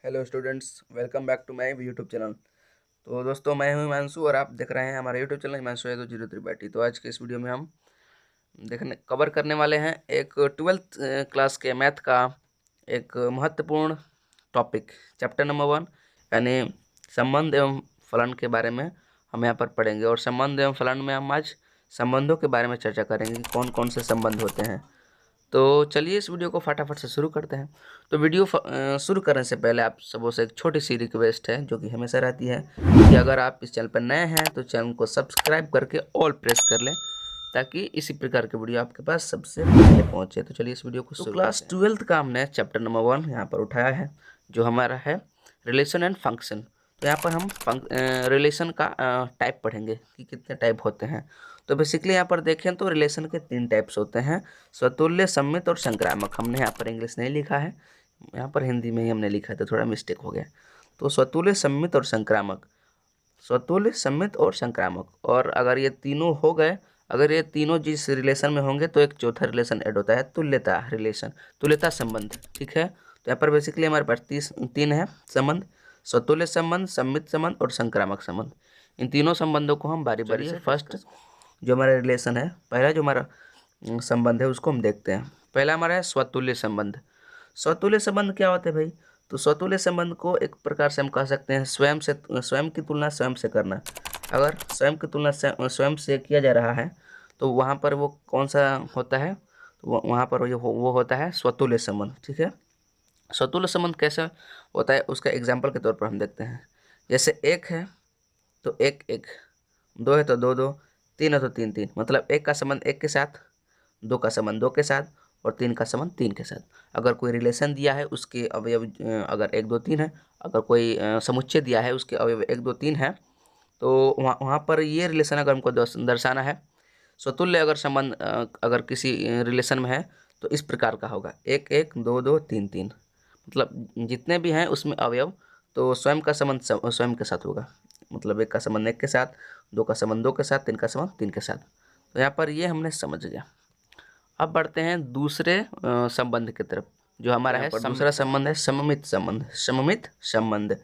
Hello students, welcome back to my YouTube channel. तो दोस्तों, मैं हूं हिमांशु और आप देख रहे हैं हमारा यूट्यूब चैनल हिमांशु 2003 तो आज के इस वीडियो में हम कवर करने वाले हैं एक 12th क्लास के मैथ का एक महत्वपूर्ण टॉपिक चैप्टर नंबर 1 यानी संबंध एवं फलन के बारे में हम यहाँ पर पढ़ेंगे। और संबंध एवं फलन में हम आज संबंधों के बारे में चर्चा करेंगे कि कौन कौन से संबंध होते हैं। तो चलिए इस वीडियो को फटाफट से शुरू करते हैं। तो वीडियो शुरू करने से पहले आप सबों से एक छोटी सी रिक्वेस्ट है जो कि हमेशा रहती है कि अगर आप इस चैनल पर नए हैं तो चैनल को सब्सक्राइब करके ऑल प्रेस कर लें ताकि इसी प्रकार के वीडियो आपके पास सबसे पहले पहुंचे। तो चलिए इस वीडियो को क्लास 12th का हमने चैप्टर नंबर 1 यहाँ पर उठाया है जो हमारा है रिलेशन एंड फंक्शन। तो यहाँ पर हम रिलेशन का टाइप पढ़ेंगे कि कितने टाइप होते हैं। तो बेसिकली यहाँ पर देखें तो रिलेशन के 3 टाइप्स होते हैं, स्वतुल्य, सममित और संक्रामक। हमने यहाँ पर इंग्लिश नहीं लिखा है, यहाँ पर हिंदी में ही हमने लिखा है तो थोड़ा मिस्टेक हो गया। तो स्वतुल्य, सममित और संक्रामक, स्वतुल्य, सममित और संक्रामक। और अगर ये तीनों हो गए, अगर ये तीनों जिस रिलेशन में होंगे तो एक चौथा रिलेशन ऐड होता है, तुल्यता रिलेशन, तुल्यता संबंध। ठीक है, तो यहाँ पर बेसिकली हमारे पास तीन है संबंध, स्वतुल्य संबंध, सम्मित संबंध और संक्रामक संबंध। इन तीनों संबंधों को हम बारी बारी से फर्स्ट जो हमारा रिलेशन है, पहला जो हमारा संबंध है उसको हम देखते हैं। पहला हमारा है स्वतुल्य संबंध। स्वतुल्य संबंध क्या होता है भाई? तो स्वतुल्य संबंध को एक प्रकार से हम कह सकते हैं स्वयं की तुलना स्वयं से करना। अगर स्वयं की तुलना स्वयं से किया जा रहा है तो वहाँ पर वो कौन सा होता है? तो वहाँ पर वो होता है स्वतुल्य संबंध। ठीक है, स्वतुल्य संबंध कैसा होता है उसका एग्जाम्पल के तौर पर हम देखते हैं। जैसे एक है तो एक एक, दो है तो दो दो, तीन है तो तीन तीन। मतलब एक का संबंध एक के साथ, दो का संबंध दो के साथ और तीन का संबंध तीन के साथ। अगर कोई रिलेशन दिया है उसके अवयव अगर एक दो तीन है, अगर कोई समुच्चय दिया है उसके अवयव एक दो तीन है तो वहाँ पर ये रिलेशन अगर हमको दर्शाना है, स्वतुल्य अगर संबंध अगर किसी रिलेशन में है तो इस प्रकार का होगा, एक एक, दो दो, तीन तीन। मतलब जितने भी हैं उसमें अवयव तो स्वयं का संबंध स्वयं के साथ होगा। मतलब एक का संबंध एक के साथ, दो का संबंध दो के साथ, तीन का संबंध तीन के साथ। तो यहाँ पर ये हमने समझ गया। अब बढ़ते हैं दूसरे संबंध की तरफ जो हमारा है। दूसरा संबंध है सममित संबंध। सममित संबंध,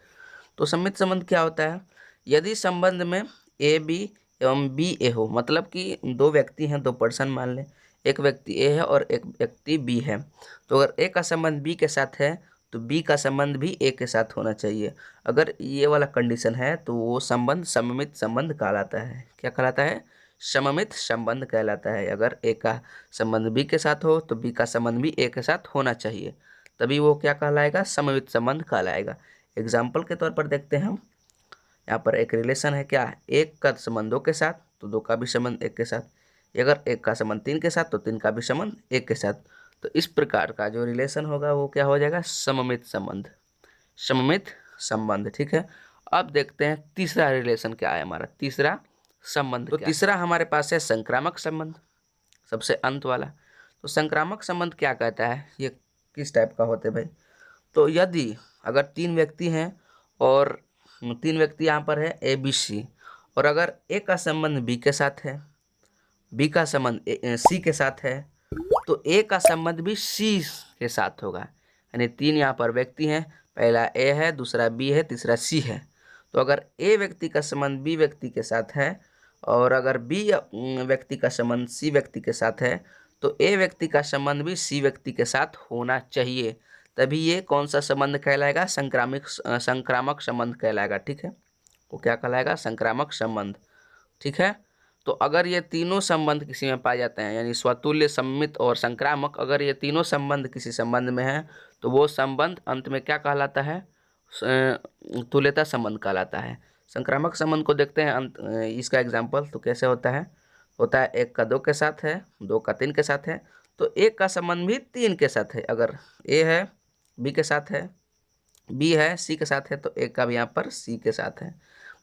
तो सममित संबंध क्या होता है? यदि संबंध में ए बी एवं बी ए हो, मतलब कि दो व्यक्ति हैं, दो पर्सन मान लें, एक व्यक्ति ए है और एक व्यक्ति बी है, तो अगर ए का संबंध बी के साथ है तो बी का संबंध भी ए के साथ होना चाहिए। अगर ये वाला कंडीशन है तो वो संबंध सममित संबंध कहलाता है। क्या कहलाता है? सममित संबंध कहलाता है। अगर ए का संबंध बी के साथ हो तो बी का संबंध भी ए के साथ होना चाहिए, तभी वो क्या कहलाएगा? सममित संबंध कहलाएगा। एग्जाम्पल के तौर पर देखते हैं हम। यहाँ पर एक रिलेशन है, क्या? एक का संबंध दो के साथ तो दो का भी संबंध एक के साथ। अगर एक का संबंध तीन के साथ तो तीन का भी संबंध एक के साथ। तो इस प्रकार का जो रिलेशन होगा वो क्या हो जाएगा? सममित संबंध, सममित संबंध। ठीक है, अब देखते हैं तीसरा रिलेशन क्या है हमारा, तीसरा संबंध। तो तीसरा हमारे पास है संक्रामक संबंध, सबसे अंत वाला। तो संक्रामक संबंध क्या कहता है, ये किस टाइप का होता है भाई? तो यदि अगर तीन व्यक्ति हैं और तीन व्यक्ति यहाँ पर है ए बी सी, और अगर ए का संबंध बी के साथ है, बी का संबंध सी के साथ है, तो ए का संबंध भी सी के साथ होगा। यानी तीन यहाँ पर व्यक्ति हैं, पहला ए है, दूसरा बी है, तीसरा सी है। तो अगर ए व्यक्ति का संबंध बी व्यक्ति के साथ है और अगर बी व्यक्ति का संबंध सी व्यक्ति के साथ है तो ए व्यक्ति का संबंध भी सी व्यक्ति के साथ होना चाहिए, तभी ये कौन सा संबंध कहलाएगा? संक्रामक संबंध कहलाएगा। ठीक है, वो क्या कहलाएगा? संक्रामक संबंध। ठीक है, तो अगर ये तीनों संबंध किसी में पाए जाते हैं, यानी स्वतुल्य, सम्मित और संक्रामक, अगर ये तीनों संबंध किसी संबंध में है तो वो संबंध अंत में क्या कहलाता है? तुल्यता संबंध कहलाता है। संक्रामक संबंध को देखते हैं इसका एग्जाम्पल। तो कैसे होता है एक का दो के साथ है, दो का तीन के साथ है, तो एक का संबंध भी तीन के साथ है। अगर ए है बी के साथ है, बी है सी के साथ है, तो एक का भी यहाँ पर सी के साथ है,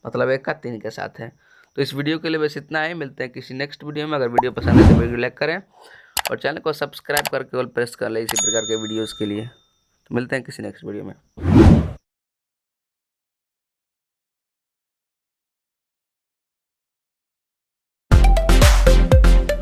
मतलब एक का तीन के साथ है। तो इस वीडियो के लिए बस इतना है, मिलते हैं किसी नेक्स्ट वीडियो में। अगर वीडियो पसंद है तो वीडियो लाइक करें और चैनल को सब्सक्राइब करके ऑल प्रेस कर लें इसी प्रकार के वीडियोज़ के लिए। तो मिलते हैं किसी नेक्स्ट वीडियो में।